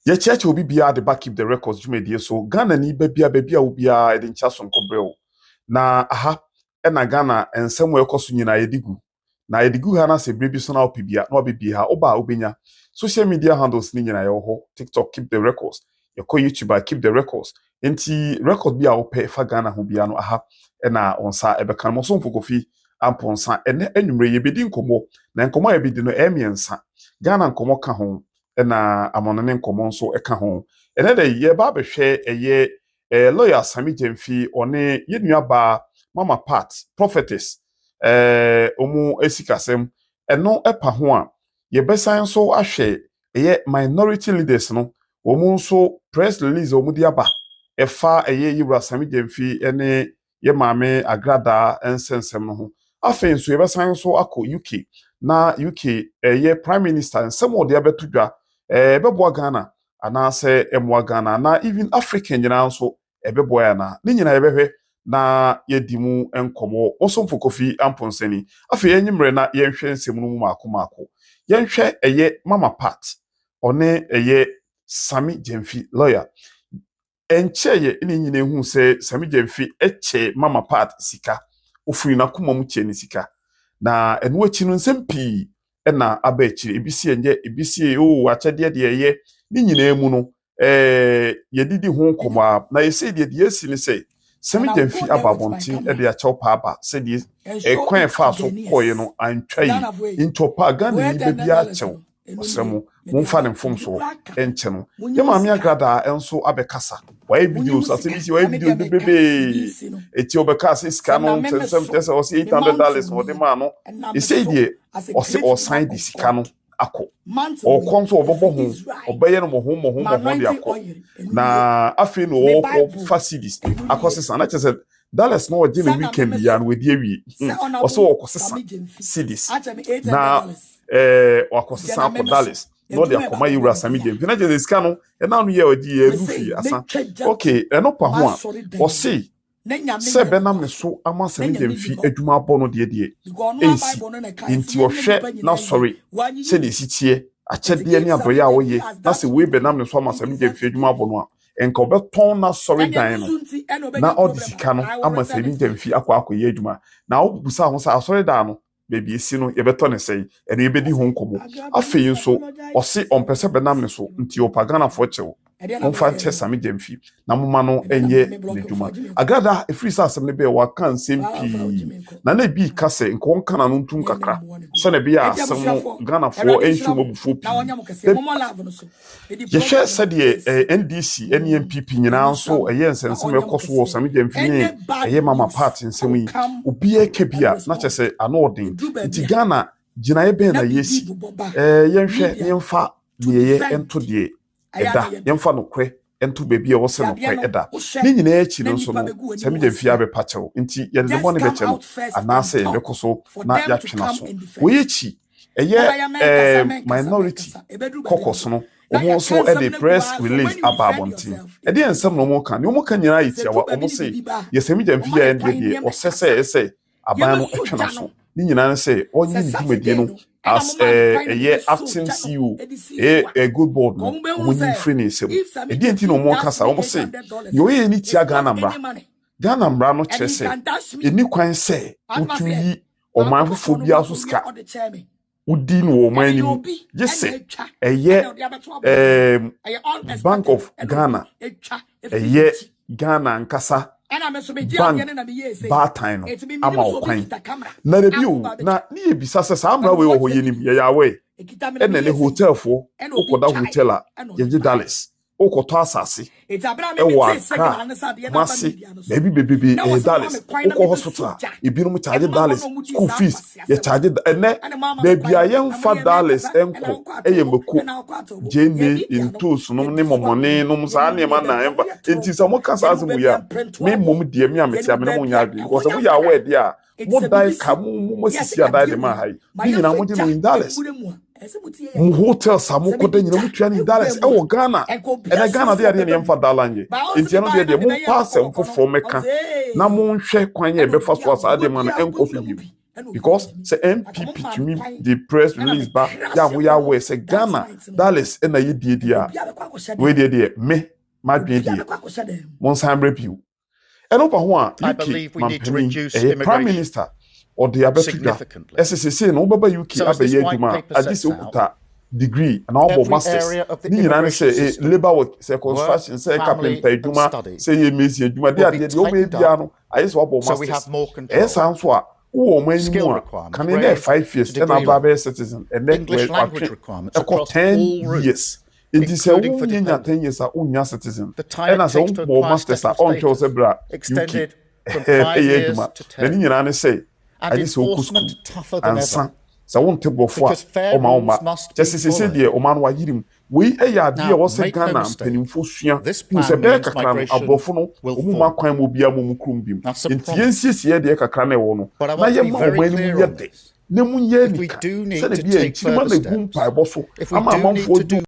Ye church will be the back keep the records you made so Ghana ni baby will be a den chason kobrel. Na aha na Ghana and somewhere koso nyina yedigu. Na yedigu ha na se baby so na opibia na obibi ha oba obenya. Social media handles ni nyina yo ho. TikTok keep the records. Your YouTube keep the records. Enti record bi a ope fa Ghana ho bia no aha na onsa ebeka mo so mfokofi amponsa ene enwumre ye bedi nkomo na nkomo ye bedi no emiensa Ghana nkomo ka ho na amonane nkomo nso eka ho ene de ye ba behwe eye lawyer Sammy Gyamfi one ye nuaba mama part prophetess omu esikasem eno epa ho a ye besan so ahwe eye minority leaders no omu nso press release omu di aba efa eye yibra Sammy Gyamfi ene ye maame Agradaa ensensem no ho afen nso ye besan so akọ UK na UK ye prime minister nsem ode abetudwa beboa Ghana anase emwa Ghana na even African nyina nso ebeboa ya na ni nyina yebehwe na yedimu enkomo osomfo kofi amponsani afi enyimre na yenhwe nsem no mu maako yenhwe eye mama part one eye Sammy Gyamfi lawyer encheye ni nyina hu se Sammy Gyamfi eche mama part sika ofuri na koma mu che ni sika na enu achi no nsem pii na aba achi ebisi enye ebisi o achade de ye ni nyina emu no yedidi ho nkoma na yesi de yesi ni se Sammy Gyamfi ababonti e de acha opa aba se de kwan fa so koye no antwai intopa Ghana ni bebi achew osemu mumfa ne mfom so enche no ye maame Agradaa enso abekasa wa videos asebisi wa video bebe eti obekasa sika no nsem tese o $800 wo de ma no e sei die o se o sign di sika no akọ o konso obobo ho obeye no mo ho de akọ na afi no o facilities akosesa na chese Dallas no je me weekend ya no we die wi o so okosesa cities na wakosesa akọ Dallas no de akoma yura Sammy Gyamfi na je sika no e na no ye odi ye rufi asa okay eno pa ho a o se se benam ne so ama Sammy Gyamfi adwuma abo no de ensi inti o hwe na sorry se de sitie achede ne aboya a woye na se we benam ne so ama Sammy Gyamfi adwuma abo no a enka obeton na sorry dan no na odisika no ama Sammy Gyamfi akwa ye adwuma na obusa ho sa sorry dan no baby esi no ye beto ne sei ene ye bedi ho nkomo afei nso o se ompese benam ne so nti opagana fo chewo Monfa che Sammy Gyamfi na moma no enye neduma Agradaa efri sa asem ne be wa kan sempi na na bi kase nko kana no ntum kakra so na bi asem no Ghana fo enhwu mobufo pi ye hwe sade NDC NMPP nyina nso eye nsensem ekoso wo Sammy Gyamfi ne eye mama party nsem yi obi ekebia na chese anodin nti Ghana gina ebe na yesi yenhwe yemfa niye ento de eda yemfa no kwe ento bebi e wose no kwe eda ni nyina echi no so no Sammy Gyamfi abepa chew nti ye de bone be chew anase ye bekoso na ya twena so wo echi eye minority kokos no omo so e de press release ababonti e de ensem no mo kan ni omo kan nyina yitia wa omo say ye Sammy Gyamfi ya ende de osese aban no twena so ni nyina say onye ni dwumadi no as a acting CEO a good board no munyi free sem e di enti no mo kasa o say yo ye ni tia Ghana mbra no chese eni kwan say utumi o man fofo bia so ska udi no o man ni je say Bank of Ghana Ghana nkasa Batine no ama okwan na rebiu na ni ebisa se amra we wo yenim ye yawe ene ne hotel fo okoda hotel a ye Dallas okoto asase ewa masi baby Dallas oko hospital ebinom charge Dallas school fees ye charge ene baby ayen fa Dallas enko eyemeko jene intus no ne momone no sa ne ma na emba enti so mo kasa azu ya me mom die me ametia me no nya bi because we ya we dia mo dai ka mo sisi adai de ma hai ni na mo je no in Dallas mu hotel samu koda nyina mutua ni Dallas e wo Ghana ene Ghana de ade ne mfa dalanje enti eno de mo pass mfofo meka na mo nhwe kwan ye be fa so asa de ma no enko fi bi because say MPP to me the press release ba ya we are we say Ghana Dallas na ye die dia we die me ma dwen die mon sambre piu eno pa ho a prime minister or the abetuga SSC no baba UK abaye adwuma agise okuta degree and all masters ni nyina say labor work say construction say carpenter adwuma say ye mesi adwuma de obe bia no ayi so obo masters sound so a wo man mu can in 5 years and ababa citizen and then English language requirements across 10 years it is a unya 10 years a unya citizen and as a masters on chose bra extended from 5 years to 10 ni nyina say ayi so oku tougher than ever so won table for o ma just say dey o man wa yirim we eya ade e wo se Ghana mpanimfo sua mu se be kakra abofo no o mu makwan mo bia mo mu krum bim enti ensiesie de kakra na e wo no na ye ma o mani mu ye de na mu ye nika se de bia enti ma na gum pa bo so ama amanfo